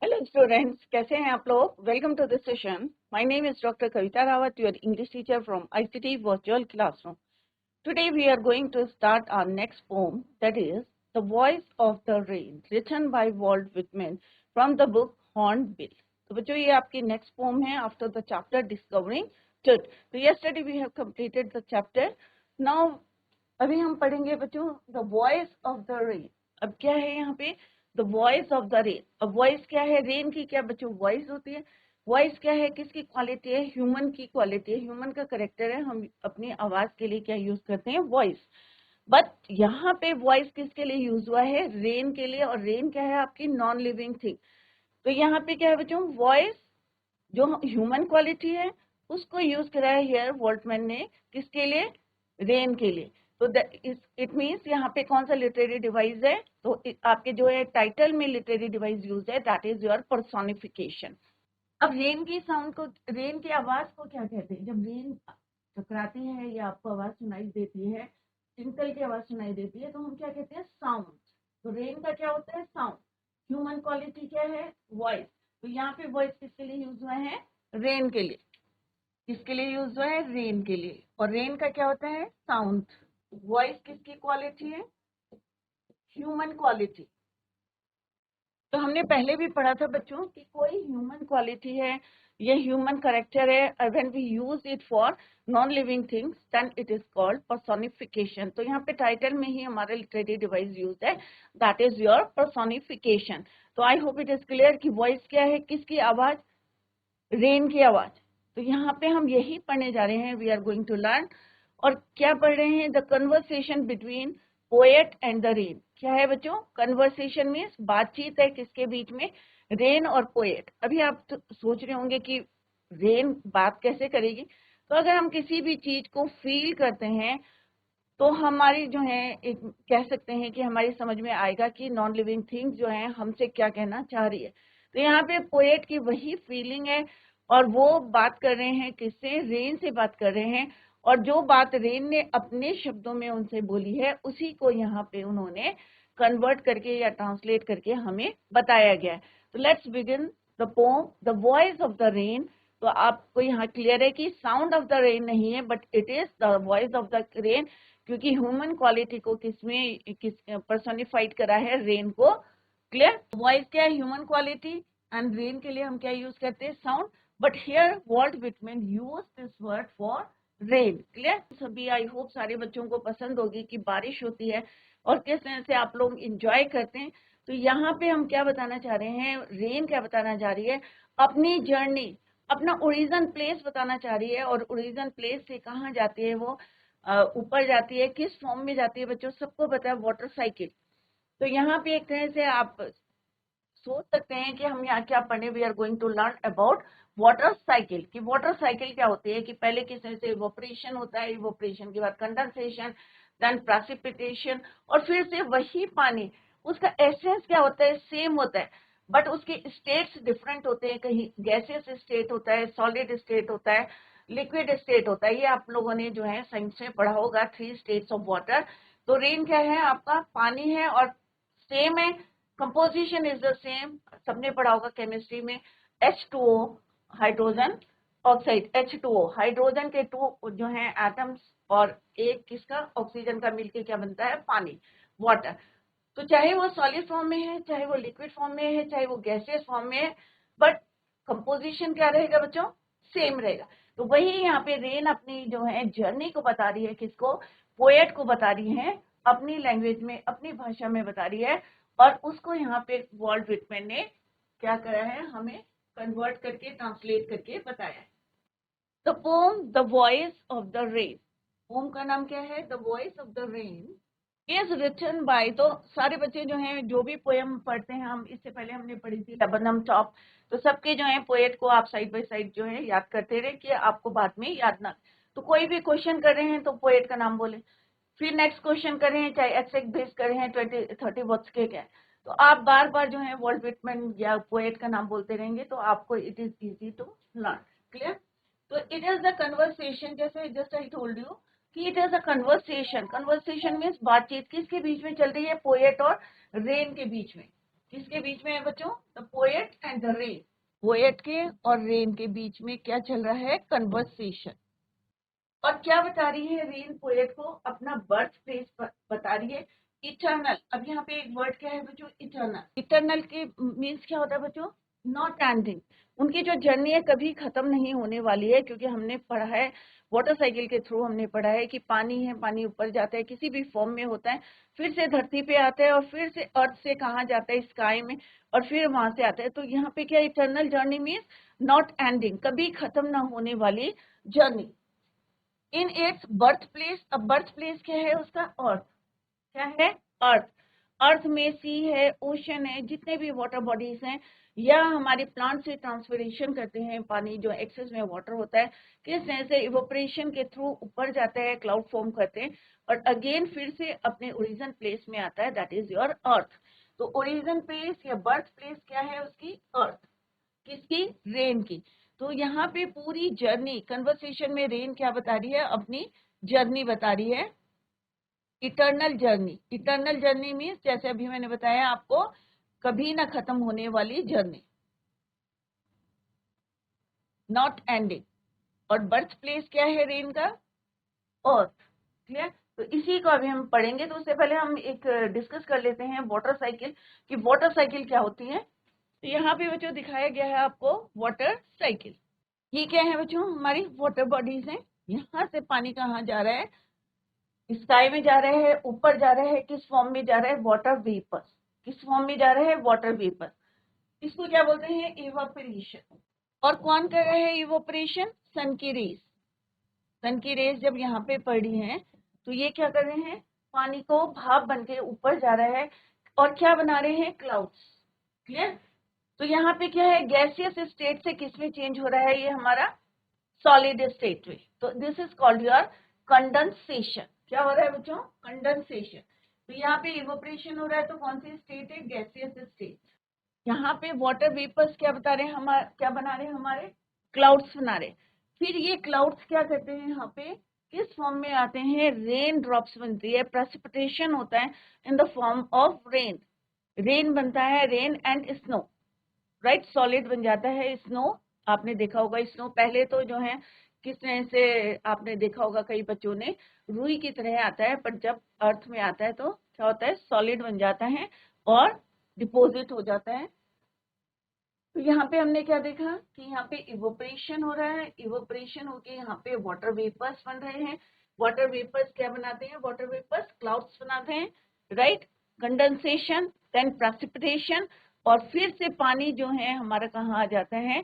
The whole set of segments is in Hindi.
हेलो स्टूडेंट्स, कैसे हैं आप लोग। Welcome to this session. My name is doctor Kavita Rawat, your English teacher from ICT virtual classroom. Today we are going to start our next poem, that is the voice of the rain, written by Walt Whitman from the book Hornbill. तो बच्चों, ये आपकी नेक्स्ट पोम है after the chapter discovering truth. तो yesterday we have completed the chapter. Now अभी हम पढ़ेंगे बच्चों the voice of the rain. अब क्या है यहाँ पे, the voice of the rain. अब वॉइस क्या है, रेन की क्या बच्चों वॉइस होती है। वॉइस क्या है, किसकी क्वालिटी है, ह्यूमन की क्वालिटी है, ह्यूमन का करेक्टर है। हम अपनी आवाज के लिए क्या यूज करते हैं, वॉइस। बट यहाँ पे वॉइस किसके लिए यूज हुआ है, रेन के लिए। और रेन क्या है, आपकी नॉन लिविंग थिंग। तो यहाँ पे क्या है बच्चों, वॉइस जो ह्यूमन क्वालिटी है उसको यूज करा है हियर वॉल्टमैन ने, किसके लिए, रेन के लिए। तो इट मीन्स यहाँ पे कौन सा लिटरेरी डिवाइस है, तो आपके जो है टाइटल में लिटरेरी डिवाइस यूज है, दैट इज योर पर्सोनिफिकेशन। अब रेन की साउंड को, रेन की आवाज को क्या कहते हैं, जब रेन टकराती है या आपको आवाज सुनाई देती है, टिंकल की आवाज सुनाई देती है, तो हम क्या कहते हैं, साउंड। तो रेन का क्या होता है, साउंड। ह्यूमन क्वालिटी क्या है, वॉइस। तो यहाँ पे वॉइस किसके लिए यूज हुआ है, रेन के लिए। किसके लिए यूज हुआ है, रेन के लिए। और रेन का क्या होता है, साउंड। वॉइस किसकी क्वालिटी है, ह्यूमन क्वालिटी। तो हमने पहले भी पढ़ा था बच्चों कि कोई ह्यूमन क्वालिटी है, ये ह्यूमन करेक्टर है, when we use it for non living things then it is called personification. तो यहाँ पे टाइटल में ही हमारा लिटरेरी डिवाइस यूज है, दैट इज योर पर्सोनिफिकेशन। तो I hope it is clear कि वॉइस क्या है, किसकी आवाज, रेन की आवाज। तो यहाँ पे हम यही पढ़ने जा रहे हैं, we are going to learn. और क्या पढ़ रहे हैं, the conversation between poet and the rain. क्या है बच्चों, कन्वर्सेशन मीन्स बातचीत है, किसके बीच में, रेन और पोएट। अभी आप तो सोच रहे होंगे कि रेन बात कैसे करेगी। तो अगर हम किसी भी चीज को फील करते हैं तो हमारी जो है एक कह सकते हैं कि हमारी समझ में आएगा कि नॉन लिविंग थिंग्स जो है हमसे क्या कहना चाह रही है। तो यहाँ पे पोएट की वही फीलिंग है, और वो बात कर रहे हैं किससे, रेन से बात कर रहे हैं। और जो बात रेन ने अपने शब्दों में उनसे बोली है, उसी को यहाँ पे उन्होंने कन्वर्ट करके या ट्रांसलेट करके हमें बताया गया है। तो let's begin the poem, the voice of the rain. तो आपको यहाँ क्लियर है कि साउंड ऑफ द रेन नहीं है, but it is the voice of the rain, क्योंकि ह्यूमन क्वालिटी को किसमें किस पर्सोनिफाइड करा है, रेन को। क्लियर, वॉइस क्या है, ह्यूमन क्वालिटी। एंड रेन के लिए हम क्या यूज करते हैं, sound. But here Walt Whitman use this word for rain. Clear, सभी आई होप सारे बच्चों को पसंद होगी कि बारिश होती है और किस तरह से आप लोग इंजॉय करते हैं। तो यहाँ पे हम क्या बताना चाह रहे हैं, रेन क्या बताना चाह रही है, अपनी जर्नी, अपना ओरिजिन प्लेस बताना चाह रही है। और ओरिजिन प्लेस से कहाँ जाती है वो, ऊपर जाती है, किस फॉर्म में जाती है बच्चों, सबको पता है, वाटर साइकिल। तो यहाँ पे एक तरह से आप सोच सकते हैं कि हम यहाँ क्या पढ़े, we are going to learn about water cycle. कि वाटर साइकिल क्या होती है, कि पहले किस तरह से इवोपरेशन होता है, इवोपरेशन के बाद कंडेंसेशन, देन प्रेसिपिटेशन, और फिर से वही पानी, उसका एसेंस क्या होता है, सेम होता है, बट उसके स्टेट्स डिफरेंट होते हैं। कहीं गैसेस स्टेट होता है, सॉलिड स्टेट होता है, लिक्विड स्टेट होता है। ये आप लोगों ने जो है साइंस में पढ़ा होगा, 3 स्टेट्स ऑफ वाटर। तो रेन क्या है, आपका पानी है और सेम है, कंपोजिशन इज द सेम, सबने पढ़ा होगा केमिस्ट्री में। H2O hydrogen oxide, H2O hydrogen के 2 जो है एटम्स, और एक किसका, ऑक्सीजन का, मिलके क्या बनता है, पानी, वाटर। तो चाहे वो सॉलिड फॉर्म में है, चाहे वो लिक्विड फॉर्म में है, चाहे वो गैसियस फॉर्म में है, बट कंपोजिशन क्या रहेगा बच्चों, सेम रहेगा। तो वही यहाँ पे रेन अपनी जो है जर्नी को बता रही है, किसको, पोएट को बता रही है, अपनी लैंग्वेज में, अपनी भाषा में बता रही है। और उसको यहाँ पे वॉल्ट विटमैन ने क्या करा है, हमें कन्वर्ट करके, ट्रांसलेट करके बताया है। The poem the voice of the rain. Poem का नाम क्या है, the voice of the rain is written by. तो सारे बच्चे जो हैं, जो भी पोएम पढ़ते हैं, हम इससे पहले हमने पढ़ी थी लबनम टॉप, तो सबके जो है पोएट को आप साइड बाय साइड जो है याद करते रहे, कि आपको बाद में याद ना। तो कोई भी क्वेश्चन कर रहे हैं तो पोएट का नाम बोले, फिर नेक्स्ट क्वेश्चन कर रहे हैं, चाहे एक्सेक बेस कर रहे हैं, 20-30 वर्ड्स के क्या, तो आप बार बार जो है वॉल्ट विटमैन या पोएट का नाम बोलते रहेंगे, तो आपको it is easy to learn. Clear, तो इट इज द कन्वर्सेशन, जैसे जस्ट आई टोल्ड यू कि it is a conversation. Conversation means बातचीत, किसके बीच में चल रही है, पोएट और रेन के बीच में। किसके बीच में है बच्चों? The poet and the rain. Poet के और रेन के बीच में क्या चल रहा है? कन्वर्सेशन। और क्या बता रही है रेन पोएट को? अपना बर्थ प्लेस बता रही है, इटर्नल। अब यहाँ पे एक वर्ड क्या है बच्चों? इटर्नल। इटर्नल के मीन्स क्या होता है बच्चों? Not ending. उनकी जो जर्नी है कभी खत्म नहीं होने वाली है, क्योंकि हमने पढ़ा है वाटर साइकिल के थ्रू, हमने पढ़ा है कि पानी है, पानी ऊपर जाता है, किसी भी फॉर्म में होता है, फिर से धरती पे आता है और फिर से अर्थ से कहाँ जाता है? स्काई में, और फिर वहां से आता है। तो यहाँ पे क्या eternal journey means not ending, कभी खत्म ना होने वाली journey. In its birth place. अब बर्थ प्लेस क्या है उसका? अर्थ। क्या है? अर्थ। अर्थ में सी है, ओशन है, जितने भी वाटर बॉडीज हैं, या हमारे प्लांट से ट्रांसफरेशन करते हैं पानी, जो एक्सेस में वाटर होता है, किस तरह से इवोपरेशन के थ्रू ऊपर जाता है, क्लाउड फॉर्म करते हैं, और अगेन फिर से अपने ओरिजिन प्लेस में आता है, दैट इज योर अर्थ। तो ओरिजिन प्लेस या बर्थ प्लेस क्या है उसकी? अर्थ। किसकी? रेन की। तो यहाँ पे पूरी जर्नी कन्वर्सेशन में रेन क्या बता रही है? अपनी जर्नी बता रही है, eternal journey. Eternal journey means जैसे अभी मैंने बताया आपको, कभी ना खत्म होने वाली जर्नी, नॉट एंडिंग। और बर्थ प्लेस क्या है रेन का? अर्थ। क्लियर? तो इसी को अभी हम पढ़ेंगे। तो उससे पहले हम एक डिस्कस कर लेते हैं वाटर साइकिल, कि वाटर साइकिल क्या होती है। तो यहाँ पे बच्चों दिखाया गया है आपको वाटर साइकिल। ये क्या है बच्चों? हमारी वाटर बॉडीज हैं। यहाँ से पानी कहाँ जा रहा है? स्काई में जा रहा है, ऊपर जा रहा है, किस फॉर्म में जा रहा है? Water vapour. किस फॉर्म में जा रहा है? Water vapour. इसको क्या बोलते हैं? इवापोरेशन। और कौन कर रहा है इवापोरेशन? सन की रेज। सन की रेज जब यहाँ पे पड़ी हैं, तो ये क्या कर रहे हैं? पानी को भाप बन के ऊपर जा रहा है, और क्या बना रहे हैं? क्लाउड्स। क्लियर? तो यहाँ पे क्या है? गैसियस स्टेट से किस में चेंज हो रहा है? ये हमारा सॉलिड स्टेट में। तो this is called your condensation. क्या हो रहा है बच्चों? कंडेंसेशन। तो यहाँ पे इवोपरेशन हो रहा है, तो कौन सी स्टेट है? Gaseous state. यहाँ पे वाटर वेपर्स क्या बता रहे हैं? हमारे क्या बना रहे हैं? हमारे क्लाउड्स बना रहे। फिर ये क्लाउड्स क्या करते हैं? यहाँ पे किस फॉर्म में आते हैं? रेन ड्रॉप्स बनती है, प्रेसिपिटेशन होता है इन the form of rain. Rain बनता है, rain and snow, right? Solid बन जाता है स्नो। आपने देखा होगा स्नो पहले तो जो है किस तरह से, आपने देखा होगा कई बच्चों ने, रुई की तरह आता है, पर जब अर्थ में आता है तो क्या होता है? सॉलिड बन जाता है और डिपोजिट हो जाता है। तो यहाँ पे हमने क्या देखा कि यहाँ पे इवोपरेशन हो रहा है, इवोपरेशन होके यहाँ पे वाटर वेपर्स बन रहे हैं। वाटर वेपर्स क्या बनाते हैं? वाटर वेपर्स क्लाउड्स बनाते हैं, राइट? कंडेंसेशन, देन प्रेसिपिटेशन, और फिर से पानी जो है हमारा कहाँ आ जाता है?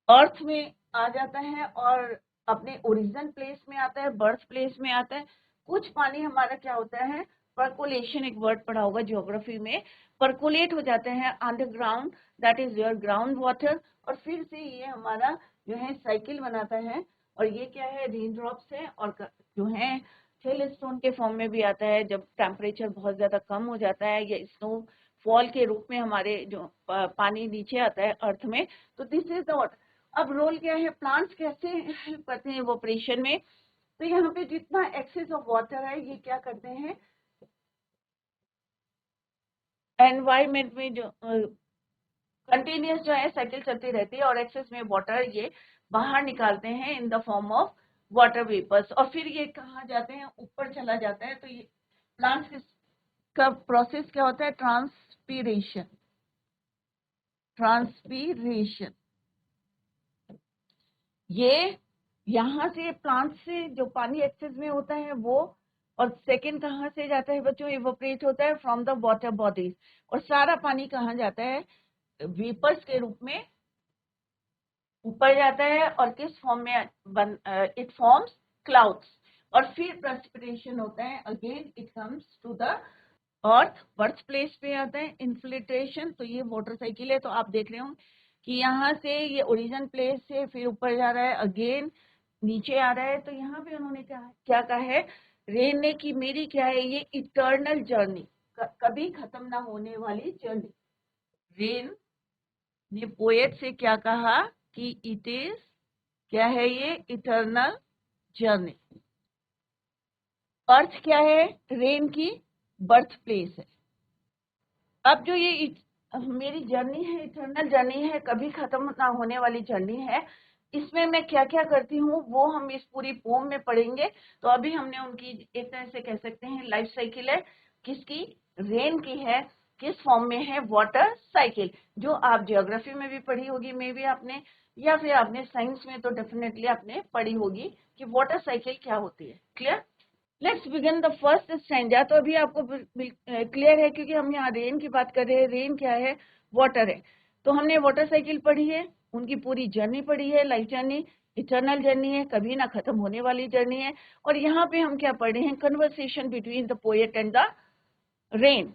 अर्थ में आ जाता है, और अपने ओरिजिन प्लेस में आता है, बर्थ प्लेस में आता है। कुछ पानी हमारा क्या होता है? परकोलेशन, एक वर्ड पढ़ा होगा ज्योग्राफी में, परकोलेट हो जाते हैं underground, that is your ground water. और फिर से ये हमारा जो है साइकिल बनाता है, और ये क्या है? रेन ड्रॉप्स है, और जो है हेल स्टोन के फॉर्म में भी आता है, जब टेम्परेचर बहुत ज्यादा कम हो जाता है, या स्नो फॉल के रूप में हमारे जो पानी नीचे आता है अर्थ में। तो दिस इज द। अब रोल क्या है? प्लांट्स कैसे हेल्प करते हैं इवोपरेशन में? तो यहाँ पे जितना एक्सेस ऑफ वाटर है, ये क्या करते हैं? एनवायरमेंट में जो कंटिन्यूस जो है साइकिल चलती रहती है, और एक्सेस में वाटर ये बाहर निकालते हैं in the form of water vapours, और फिर ये कहाँ जाते हैं? ऊपर चला जाता है। तो ये प्लांट्स का प्रोसेस क्या होता है? ट्रांसपीरेशन। ट्रांसपीरेशन, ये यहाँ से प्लांट से जो पानी एक्सेस में होता है वो, और सेकंड कहाँ से जाता है बच्चों? इवोपरेट होता है फ्रॉम द वाटर बॉडीज, और सारा पानी कहाँ जाता है? वेपर्स के रूप में ऊपर जाता है, और किस फॉर्म में इट फॉर्म्स क्लाउड्स, और फिर प्रेसिपिटेशन होता है, again it comes to the earth, birth place पे आता है इन्फ्लिट्रेशन। तो ये वाटर साइकिल है। तो आप देख रहे हो कि यहाँ से ये ओरिजिन प्लेस से फिर ऊपर जा रहा है, अगेन नीचे आ रहा है। तो यहाँ पे उन्होंने क्या कहा है? रेन ने कि मेरी क्या है? ये इटर्नल जर्नी, कभी खत्म ना होने वाली जर्नी। रेन ने पोएट से क्या कहा कि इट इज, क्या है ये? Eternal journey. अर्थ क्या है? रेन की बर्थ प्लेस है। अब जो ये अब मेरी जर्नी है, इटर्नल जर्नी है, कभी खत्म ना होने वाली जर्नी है। इसमें मैं क्या क्या करती हूँ वो हम इस पूरी पोम में पढ़ेंगे। तो अभी हमने उनकी एक तरह से कह सकते हैं लाइफ साइकिल है, किसकी, रेन की है, किस फॉर्म में है, वाटर साइकिल, जो आप जियोग्राफी में भी पढ़ी होगी मे भी आपने, या फिर आपने साइंस में तो डेफिनेटली आपने पढ़ी होगी कि वाटर साइकिल क्या होती है। Clear? Let's begin the first stanza. तो अभी आपको क्लियर है क्योंकि हम यहाँ रेन की बात कर रहे हैं। रेन क्या है? वाटर है। तो हमने वाटर साइकिल पढ़ी है, उनकी पूरी जर्नी पढ़ी है, लाइफ जर्नी, इटर्नल जर्नी है, कभी ना खत्म होने वाली जर्नी है। और यहाँ पे हम क्या पढ़ रहे हैं? Conversation between the poet and the rain.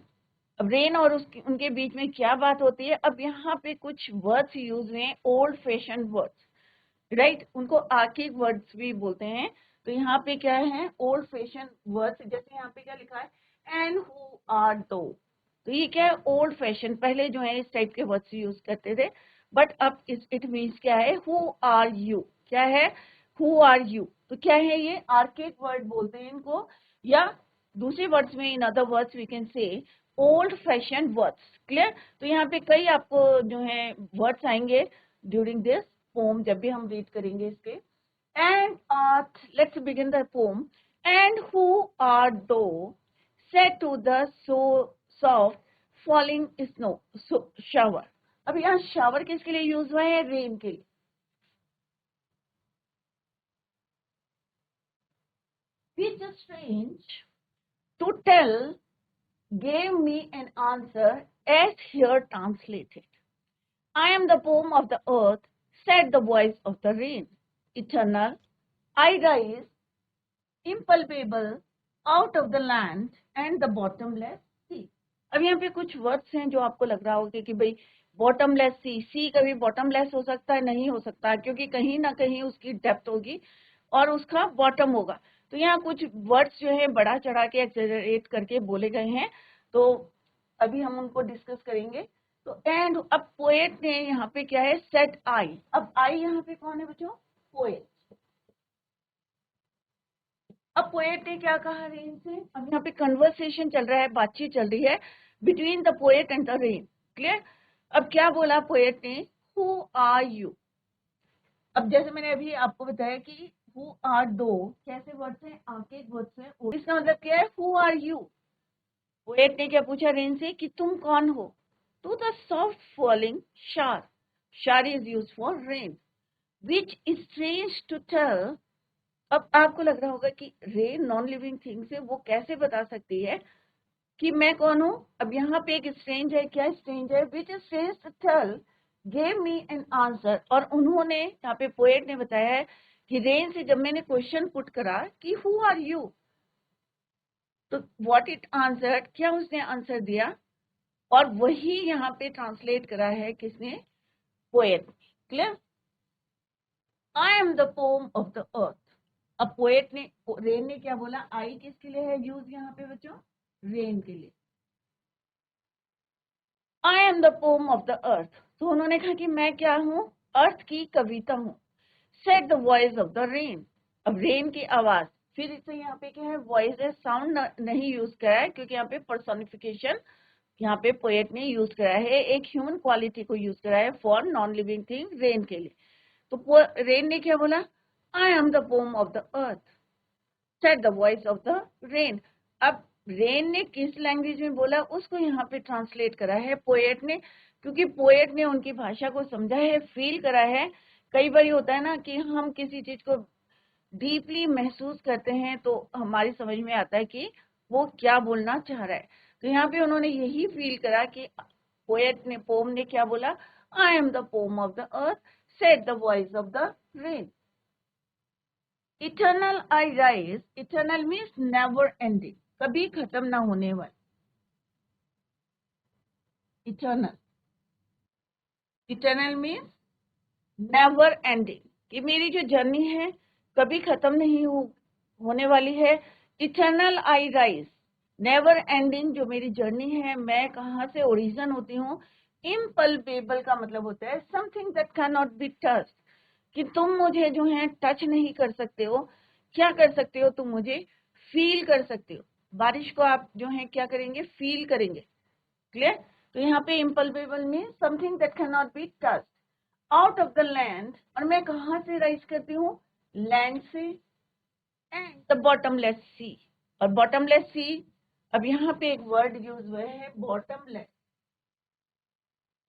अब रेन और उनके बीच में क्या बात होती है? अब यहाँ पे कुछ वर्ड्स यूज हुए, ओल्ड फैशन वर्ड्स, राइट, उनको आर्किक वर्ड्स भी बोलते हैं। तो यहाँ पे क्या है? Old fashion words. जैसे यहाँ पे क्या लिखा है? एंड हु आर दो। तो ये क्या है? Old fashion. पहले जो है इस टाइप के वर्ड्स यूज करते थे, बट अब इट मीन्स क्या है? Who are you. क्या है? Who are you. तो क्या है ये? आर्किक वर्ड बोलते हैं इनको, या दूसरे वर्ड्स में, in other words we can say old fashion words. Clear? तो यहाँ पे कई आपको जो है वर्ड्स आएंगे ड्यूरिंग दिस पोम, जब भी हम रीड करेंगे इसके। And let's begin the poem. And who are thou said to the so soft falling snow shower. अब यहाँ शावर किसके लिए यूज हुआ है? रेन के लिए। Which is strange to tell gave me an answer as here translated. I am the poem of the earth, said the voice of the rain. Eternal, I rise, impalpable, out of the land and the bottomless sea. अब यहाँ पे कुछ वर्ड्स हैं जो आपको लग रहा होगा कि भाई बॉटमलेस सी, सी कभी बॉटमलेस हो सकता है? नहीं हो सकता, क्योंकि कहीं ना कहीं उसकी डेप्थ होगी और उसका बॉटम होगा। तो यहाँ कुछ वर्ड्स जो है बड़ा चढ़ा के एक्सेलरेट करके बोले गए हैं, तो अभी हम उनको डिस्कस करेंगे। तो एंड, अब पोएट ने यहाँ पे क्या है? सेट आई। अब आई यहाँ पे कौन है बच्चों? पोएट। अब पोएट ने क्या कहा रेन से? अब यहाँ पे कन्वर्सेशन चल रहा है, बातचीत चल रही है between the poet and the rain. Clear? अब क्या बोला पोएट ने? Who are you. अब जैसे मैंने अभी आपको बताया कि हु आर दो कैसे वर्ड्स हैं? आर्किक वर्ड्स हैं। इसका मतलब क्या है? Who are you. पोएट ने क्या पूछा रेन से कि तुम कौन हो? To the soft falling shower, shower is used for rain, which is strange to tell. अब आपको लग रहा होगा कि रेन नॉन लिविंग थिंग्स है, वो कैसे बता सकती है कि मैं कौन हूं? अब यहाँ पे एक स्ट्रेंज है। क्या स्ट्रेंज है? Which is strange to tell gave me an answer. और उन्होंने, यहाँ पे पोएट ने बताया है कि रेन से जब मैंने क्वेश्चन पुट करा कि हु आर यू, तो व्हाट इट आंसर्ड, क्या उसने आंसर दिया? और वही यहाँ पे ट्रांसलेट करा है किसने? Poet. Clear? I am the poem of the अर्थ। अब पोएट ने, रेन ने क्या बोला? आई किसके लिए है यूज यहाँ पे बच्चों? रेन के लिए। आई am the poem of the अर्थ। तो उन्होंने कहा कि मैं क्या हूं? अर्थ की कविता हूं। Said the voice of the rain. अब रेन की आवाज, फिर इससे यहाँ पे क्या है? वॉइस है, साउंड नहीं यूज करा है, क्योंकि यहाँ पे पर्सोनिफिकेशन यहाँ पे पोएट ने यूज करा है, एक ह्यूमन क्वालिटी को यूज करा है for non living thing, rain के लिए। तो रेन ने क्या बोला? आई am the poem of the earth, said the voice of the rain. अब रेन ने किस लैंग्वेज में बोला उसको यहाँ पे ट्रांसलेट करा है पोएट ने, क्योंकि पोएट ने उनकी भाषा को समझा है, फील करा है। कई बार होता है ना कि हम किसी चीज को डीपली महसूस करते हैं तो हमारी समझ में आता है कि वो क्या बोलना चाह रहा है। तो यहाँ पे उन्होंने यही फील करा कि पोएट ने, पोम ने क्या बोला? आई am the poem of the earth, said the voice of the rain. Eternal I rise. Eternal means never ending, कभी खत्म ना होने वाली। Eternal, eternal means never ending, कि मेरी जो जर्नी है कभी खत्म नहीं होने वाली है। इटर्नल आई राइज, नेवर एंडिंग जो मेरी जर्नी है, मैं कहाँ से ओरिजिन होती हूँ। इम्पल्पेबल का मतलब होता है something that can not be touched, कि तुम मुझे जो है टच नहीं कर सकते हो। क्या कर सकते हो? तुम मुझे फील कर सकते हो। बारिश को आप जो है क्या करेंगे? फील करेंगे। क्लियर? तो यहाँ पे impalpable में something that can not be touched out of the land, और मैं कहाँ से राइज करती हूँ, लैंड से, एंड द बॉटमलेस सी। और बॉटमलेस सी, अब यहाँ पे एक वर्ड यूज हुआ है बॉटमलेस,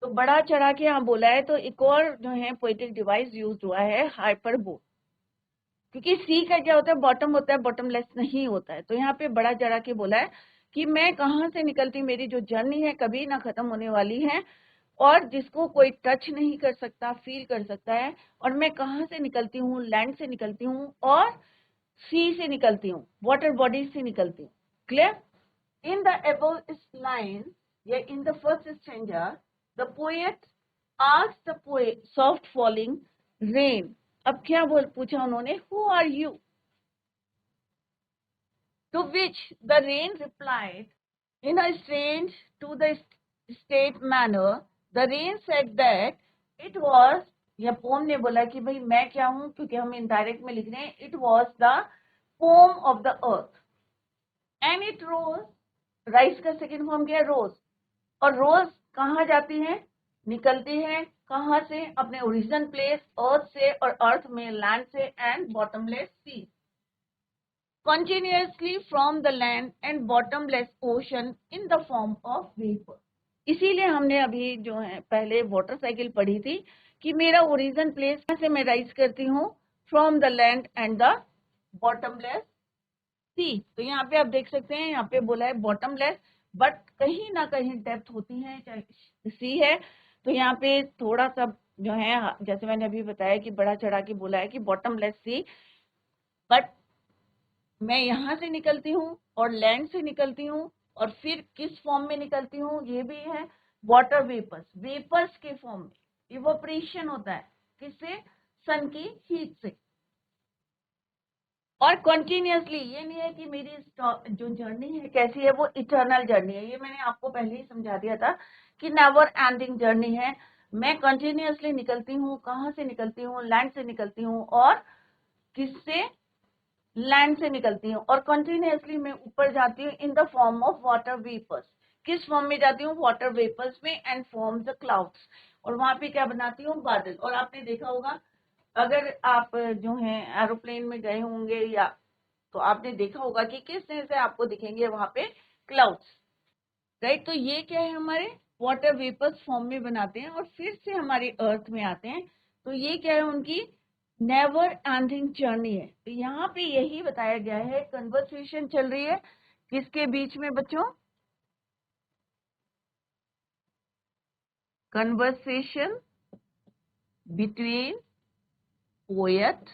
तो बड़ा चढ़ा के यहाँ बोला है, तो एक और जो है पोएटिक डिवाइस यूज हुआ है हाइपरबोल, क्योंकि सी का क्या होता है, बॉटम होता है, बॉटमलेस नहीं होता है। तो यहाँ पे बड़ा चढ़ा के बोला है कि मैं कहाँ से निकलती, मेरी जो जर्नी है कभी ना खत्म होने वाली है, और जिसको कोई टच नहीं कर सकता, फील कर सकता है। और मैं कहाँ से निकलती हूँ, लैंड से निकलती हूँ और सी से निकलती हूँ, वाटर बॉडी से निकलती हूँ। Clear? In the above line या in the first stranger the poet asked the poet soft falling rain. अब क्या पूछा उन्होंने, who are you? To which the rain replied in a strange to the state manner. The rain said that it was, या पोम ने बोला कि भाई मैं क्या हूं, क्योंकि हम इनडायरेक्ट में लिख रहे हैं, it was the poem of the earth and it rose. Rise का सेकेंड फॉर्म क्या है, रोज। और रोज कहाँ जाती है, निकलती है कहाँ से, अपने ओरिजिन प्लेस अर्थ से, और अर्थ में लैंड से, and bottomless sea, continuously from the land and bottomless ocean in the form of vapor। इसीलिए हमने अभी जो है पहले वाटर साइकिल पढ़ी थी कि मेरा ओरिजिन प्लेस से मैं राइज करती हूँ, from the land and the bottomless sea. तो यहाँ पे आप देख सकते हैं, यहाँ पे बोला है बॉटमलेस, बट कहीं ना कहीं डेप्थ होती है, चाहे सी है। तो यहाँ पे थोड़ा सा जो है, जैसे मैंने अभी बताया कि बड़ा चढ़ा के बोला है कि बॉटमलेस सी, बट मैं यहाँ से निकलती हूँ और लैंड से निकलती हूँ, और फिर किस फॉर्म में निकलती हूँ, ये भी है वाटर वेपर्स, वेपर्स के फॉर्म में। इवोपरेशन होता है किससे, सन की हीट से। और कंटिन्यूअसली, ये नहीं है कि मेरी जो जर्नी है कैसी है, वो इटर्नल जर्नी है, ये मैंने आपको पहले ही समझा दिया था कि नेवर एंडिंग जर्नी है। मैं कंटिन्यूअसली निकलती हूँ, कहाँ से निकलती हूँ, लैंड से निकलती हूँ, और किससे, लैंड से निकलती हूँ, और कंटिन्यूअसली मैं ऊपर जाती हूँ in the form of water vapours. किस फॉर्म में जाती हूँ, वाटर वेपर्स में, एंड फॉर्म द क्लाउड्स, और वहां पे क्या बनाती हूँ, बादल। और आपने देखा होगा, अगर आप जो है एरोप्लेन में गए होंगे, या तो आपने देखा होगा कि किस तरह से आपको दिखेंगे वहां पे क्लाउड्स, राइट। तो ये क्या है, हमारे वाटर वेपर्स फॉर्म में बनाते हैं, और फिर से हमारी अर्थ में आते हैं। तो ये क्या है, उनकी नेवर एंडिंग जर्नी है। तो यहाँ पे यही बताया गया है, कन्वर्सेशन चल रही है किसके बीच में बच्चों, कन्वर्सेशन बिटवीन पोएट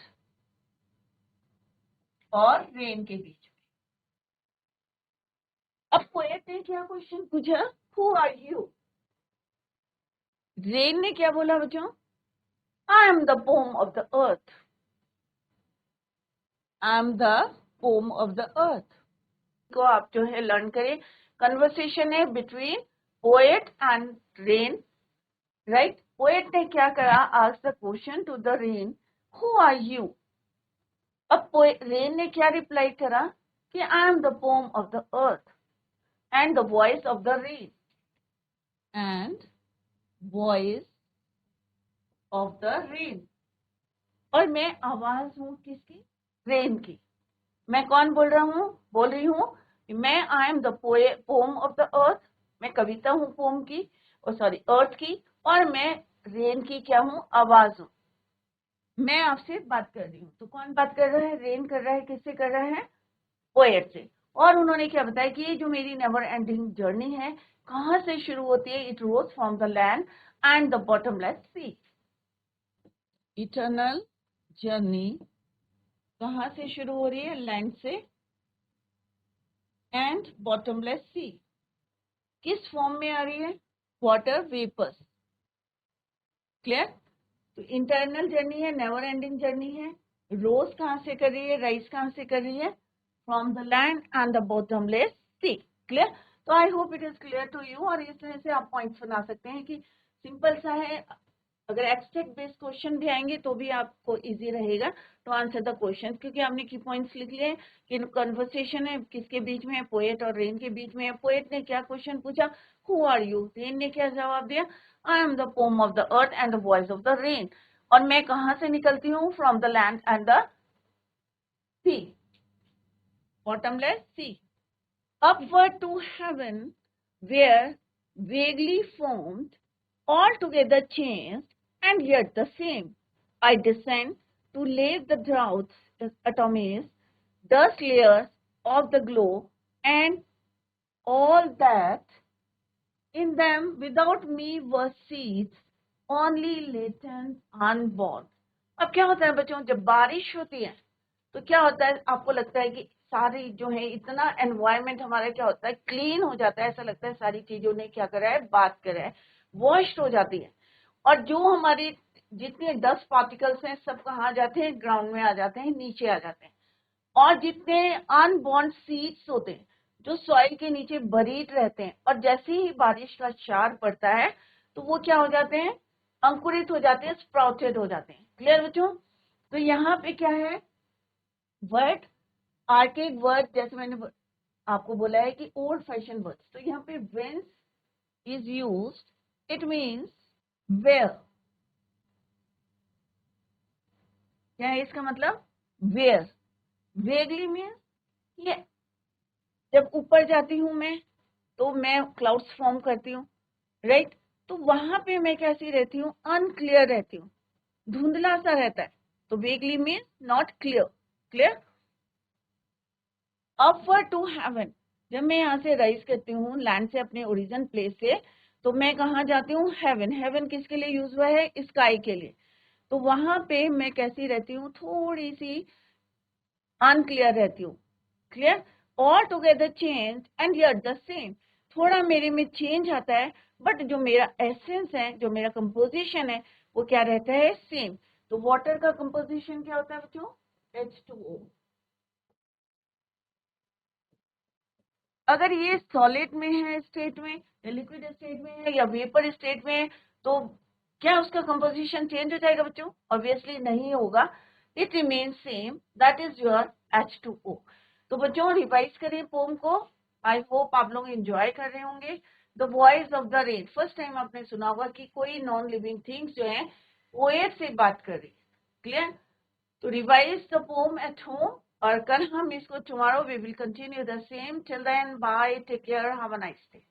और रेन के बीच में। अब पोएट ने क्या क्वेश्चन पूछा, हु आर यू? रेन ने क्या बोला बच्चों, I am the poem of the earth, I am the poem of the earth. को आप जो है लर्न करें। कन्वर्सेशन है between poet and rain, right. Poet ने क्या करा, asked the question to the rain, who are you? अब रेन ने क्या रिप्लाई करा कि I am the poem of the earth and the voice of the rain, and voice of the rain. और मैं आवाज हूं किसकी, रेन की। मैं कौन बोल रहा हूँ, बोल रही हूँ मैं, आई am the poem of the अर्थ, मैं कविता हूँ पोम की, और सॉरी अर्थ की, और मैं रेन की क्या हूँ, आवाज हूँ। मैं आपसे बात कर रही हूँ, तो कौन बात कर रहा है, रेन कर रहा है, किससे कर रहा है, पोएट से। और उन्होंने क्या बताया कि ये जो मेरी नेवर एंडिंग जर्नी है, कहाँ से शुरू होती है, it rose from the land and the bottomless sea. Eternal journey कहाँ से शुरू हो रही है, लैंड से, एंड बॉटमलेस सी किस फॉर्म में आ रही है, वाटर वेपर्स। क्लियर? तो इंटरनल जर्नी है, नेवर एंडिंग जर्नी है। रोज कहाँ से कर रही है, राइज कहाँ से कर रही है, from the land and the bottomless sea. Clear? तो I hope it is clear to you. और इस तरह से आप पॉइंट्स बना सकते हैं कि सिंपल सा है, अगर एब्स्ट्रैक्ट बेस्ड क्वेश्चन भी आएंगे तो भी आपको इजी रहेगा टू आंसर द क्वेश्चन, क्योंकि आपने की पॉइंट्स लिख लिए कि कन्वर्सेशन है किसके बीच में है, पोएट और रेन के बीच में है। पोएट ने क्या क्वेश्चन पूछा, हु आर यू, रेन ने क्या जवाब दिया, I am the poem of the earth and the voice of the rain, और मैं कहाँ से निकलती हूँ, from the land and the sea, bottomless sea. Upward to heaven, where vaguely formed, altogether changed, and yet the same. I descend to lave the droughts, atomies, dust layers of the globe, and all that in them without me were seeds, only latent, unborn. अब क्या होता है बच्चों, जब बारिश होती है तो क्या होता है, आपको लगता है कि सारी जो है इतना एनवायरनमेंट हमारा क्या होता है, क्लीन हो जाता है, ऐसा लगता है सारी चीजों ने क्या करा है, बात करा है, वॉश्ड हो जाती है, और जो हमारी जितने 10 पार्टिकल्स हैं सब कहाँ जाते हैं, ग्राउंड में आ जाते हैं, नीचे आ जाते हैं, और जितने अनबॉर्न सीड्स होते हैं जो सॉइल के नीचे बरीड रहते हैं, और जैसे ही बारिश का शार पड़ता है तो वो क्या हो जाते हैं, अंकुरित हो जाते हैं, स्प्राउटेड हो जाते हैं। क्लियर बच्चों? तो यहाँ पे क्या है, वर्ड आर्केड वर्ड, जैसे मैंने आपको बोला है कि ओल्ड फैशन वर्ड्स, तो यहाँ पे whence is used, it means where. क्या है इसका मतलब, वेयर। वेगली मींस ये, जब ऊपर जाती हूं मैं तो मैं क्लाउड्स फॉर्म करती हूँ, राइट, तो वहां पे मैं कैसी रहती हूँ, अनक्लियर रहती हूँ, धुंधला सा रहता है, तो vaguely means not clear. Clear? Upward to heaven, जब मैं यहाँ से राइज करती हूँ लैंड से, अपने ओरिजिन प्लेस से, तो मैं कहाँ जाती हूँ, हेवन। हेवन किसके लिए यूज हुआ है, स्काई के लिए, तो वहां पे मैं कैसी रहती हूँ, थोड़ी सी अनक्लियर रहती हूँ। Clear? All together change and yet the same, थोड़ा मेरे में चेंज आता है, बट जो मेरा एसेंस है, जो मेरा कंपोजिशन है, वो क्या रहता है, सेम। तो वाटर का कंपोजिशन क्या होता है बच्चों, H2O। अगर ये सॉलिड में है स्टेट में, या लिक्विड स्टेट में है, या वेपर स्टेट में है, तो क्या उसका कंपोजिशन चेंज हो जाएगा बच्चों, ऑब्वियसली नहीं होगा, it remains same, that is your H2O। तो बच्चों रिवाइज करें पोम को, आई होप आप लोग एंजॉय कर रहे होंगे। The voice of the rain, first time आपने सुना होगा कि कोई नॉन लिविंग थिंग्स जो है पोएट से बात कर रही है। क्लियर? तो revise the pome at home, और कल हम इसको, tomorrow we will continue the same. Till then, bye, take care, have a nice day.